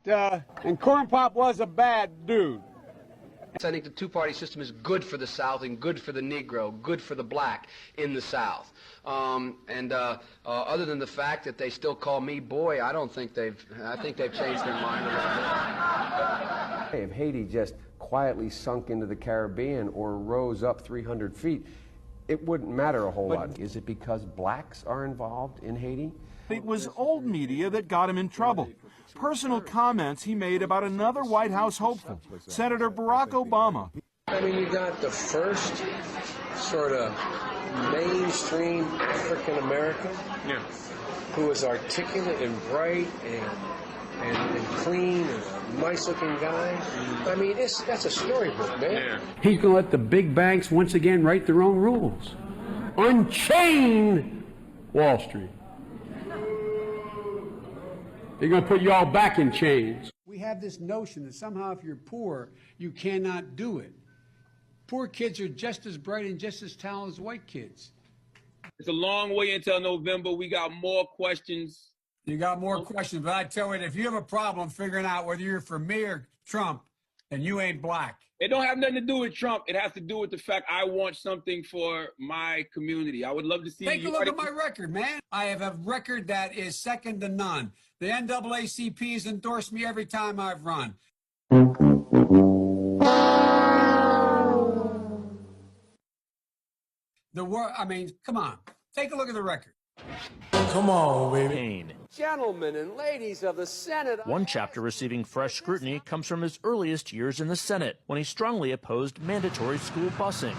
and Corn Pop was a bad dude. I think the two-party system is good for the South and good for the Negro, good for the black in the South. Other than the fact that they still call me boy, I think they've changed their mind a little bit. If Haiti just quietly sunk into the Caribbean or rose up 300 feet, it wouldn't matter a whole lot. Is it because blacks are involved in Haiti? It was old media that got him in trouble. Personal comments he made about another White House hopeful, Senator Barack Obama. I mean, you got the first sort of mainstream African American who was articulate and bright and clean and a nice-looking guy. I mean, that's a storybook, man. He's going to let the big banks once again write their own rules. Unchain Wall Street. They're going to put you all back in chains. We have this notion that somehow if you're poor, you cannot do it. Poor kids are just as bright and just as talented as white kids. It's a long way until November. We got more questions. You got more questions, but I tell you, if you have a problem figuring out whether you're for me or Trump, then you ain't black. It don't have nothing to do with Trump. It has to do with the fact I want something for my community. I would love to see. Take a look at my record, man. I have a record that is second to none. The NAACP has endorsed me every time I've run. I mean, come on. Take a look at the record. Come on, baby. Gentlemen and ladies of the Senate. One chapter receiving fresh scrutiny comes from his earliest years in the Senate, when he strongly opposed mandatory school busing.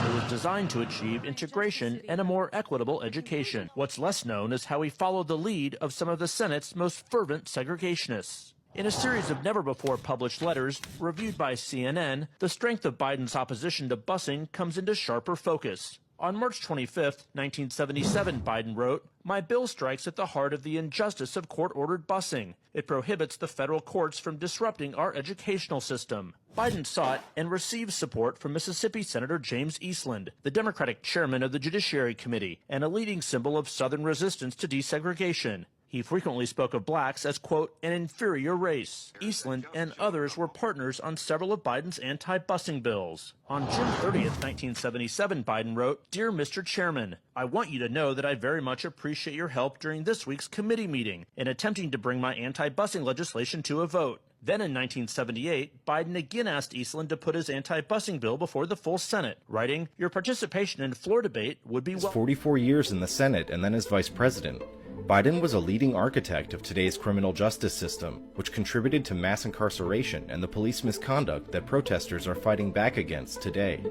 It was designed to achieve integration and a more equitable education. What's less known is how he followed the lead of some of the Senate's most fervent segregationists. In a series of never-before-published letters reviewed by CNN, the strength of Biden's opposition to busing comes into sharper focus. On March 25, 1977, Biden wrote, "My bill strikes at the heart of the injustice of court-ordered busing. It prohibits the federal courts from disrupting our educational system." Biden sought and received support from Mississippi Senator James Eastland, the Democratic chairman of the Judiciary Committee, and a leading symbol of Southern resistance to desegregation. He frequently spoke of blacks as, quote, an inferior race. Eastland and others were partners on several of Biden's anti-busing bills. On June 30th, 1977, Biden wrote, "Dear Mr. Chairman, I want you to know that I very much appreciate your help during this week's committee meeting in attempting to bring my anti-busing legislation to a vote." Then in 1978, Biden again asked Eastland to put his anti-busing bill before the full Senate, writing, "Your participation in floor debate would be well." 44 years in the Senate and then as vice president, Biden was a leading architect of today's criminal justice system, which contributed to mass incarceration and the police misconduct that protesters are fighting back against today.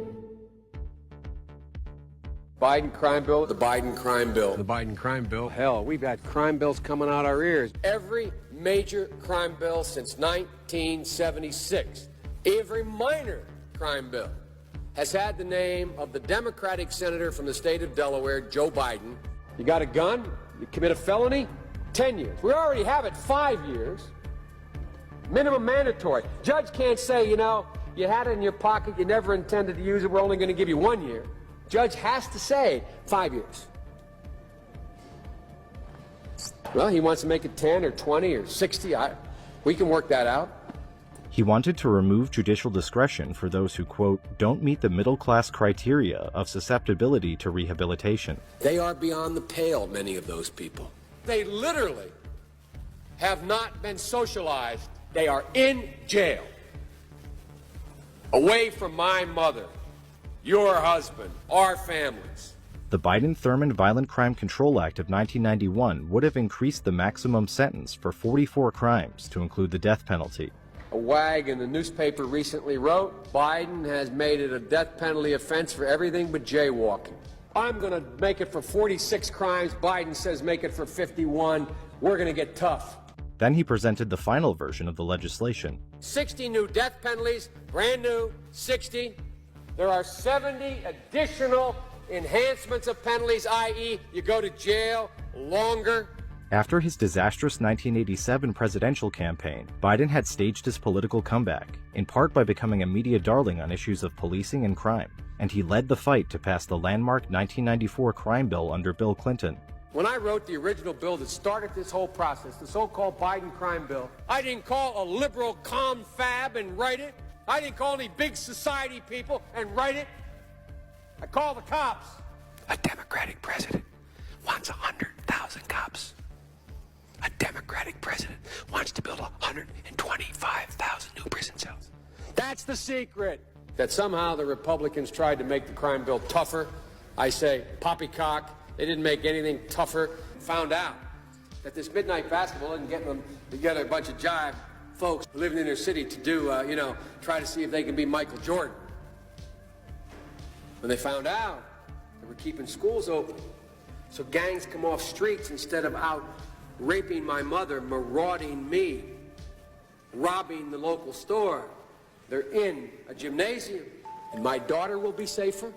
Biden crime bill. The Biden crime bill. The Biden crime bill. Hell, we've had crime bills coming out our ears. Every major crime bill since 1976, every minor crime bill has had the name of the Democratic senator from the state of Delaware, Joe Biden. You got a gun, you commit a felony, 10 years. We already have it 5 years. Minimum mandatory. Judge can't say, you know, you had it in your pocket, you never intended to use it, we're only going to give you 1 year. Judge has to say 5 years. Well, he wants to make it 10 or 20 or 60. We can work that out. He wanted to remove judicial discretion for those who, quote, don't meet the middle-class criteria of susceptibility to rehabilitation. They are beyond the pale, many of those people. They literally have not been socialized. They are in jail. Away from my mother, your husband, our families. The Biden-Thurmond Violent Crime Control Act of 1991 would have increased the maximum sentence for 44 crimes to include the death penalty. A wag in the newspaper recently wrote, Biden has made it a death penalty offense for everything but jaywalking. I'm going to make it for 46 crimes. Biden says make it for 51. We're going to get tough. Then he presented the final version of the legislation. 60 new death penalties, brand new, 60. There are 70 additional enhancements of penalties, i.e., you go to jail longer. After his disastrous 1987 presidential campaign, Biden had staged his political comeback, in part by becoming a media darling on issues of policing and crime, and he led the fight to pass the landmark 1994 crime bill under Bill Clinton. When I wrote the original bill that started this whole process, the so-called Biden crime bill, I didn't call a liberal confab and write it. I didn't call any big society people and write it. I called the cops. A Democratic president wants 100,000 cops. A Democratic president wants to build 125,000 new prison cells. That's the secret. That somehow the Republicans tried to make the crime bill tougher. I say poppycock. They didn't make anything tougher. Found out that this midnight basketball isn't getting them together, a bunch of jive folks living in their city to do, try to see if they can be Michael Jordan. When they found out, they were keeping schools open. So gangs come off streets instead of out raping my mother, marauding me, robbing the local store. They're in a gymnasium. And my daughter will be safer.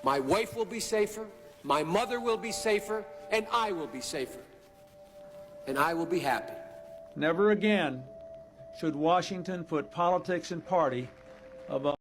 My wife will be safer. My mother will be safer. And I will be safer. And I will be happy. Never again should Washington put politics and party above